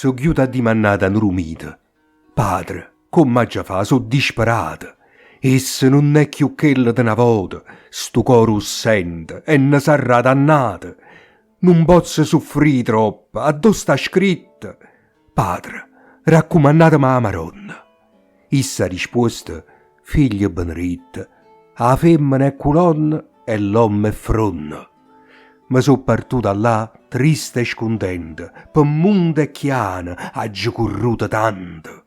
So chiusa addimannata nurumita. Padre, come già fa, so disperata. Essa non è più quella di una volta, sto coro sente e ne sarà dannata. Non posso soffrire troppo, addosso sta scritto. Padre, raccomandatemi la Maronna. Issa risposta, figlio benedetto, la femmina è colonna e l'uomo è fronna. Ma so partita là, triste e scontenta, per mondo e chiana, haggi corruta tanto.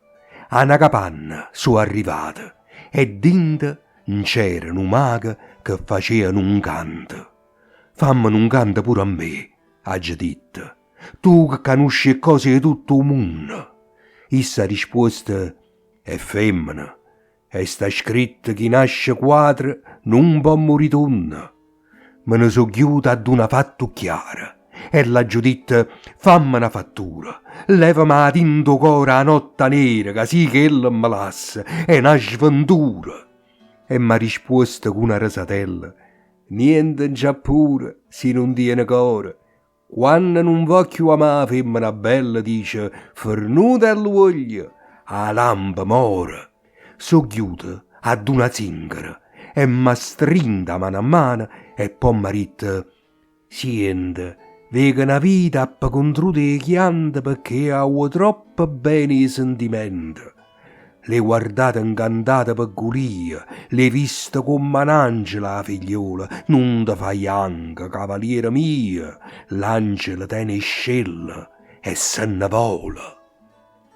A una capanna so arrivata e dentro c'era un mago che faceva un canto. Fammi un canto pure a me, haggi detto, tu che conosci cose di tutto il mondo. Issa risposta, è femmina, e sta scritto che nasce quadra non può morire donna. Me ne so chiusa ad una fatto chiara e la giuditta fammi una fattura, levami a tinto cuore a notte nera, così che ella me lassa, è una sventura. E m'ha risposto con una rasatella, niente già pure, se non tiene cuore. Quando non voglio amare femmina bella, dice, fornuta e voglia, a lampa more. So chiusa ad una zingara e mi strinda mano a mano e poi mi ha detto, sente, vega una vita appa contro te chiante perché ho troppo bene i sentimenti. Le guardate incantate per Gulia, le viste come un'angela la figliola, non te fai anche, cavaliere mia, l'angelo tiene scella e se ne vola.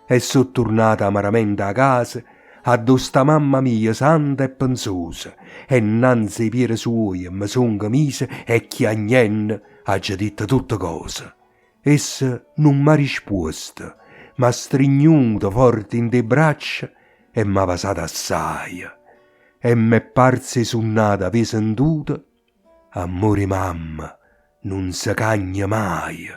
E so tornata amaramente a casa, addosso sta mamma mia santa e pensosa, e innanzi ai piedi suoi mi son camise e chiagnenne ha già detto tutte cose. Essa non m'ha risposto, m'ha stringuto forte in le braccia e m'ha pasata assai. E m'è parse sunnata aver sentuto, amore mamma, non si cagna mai.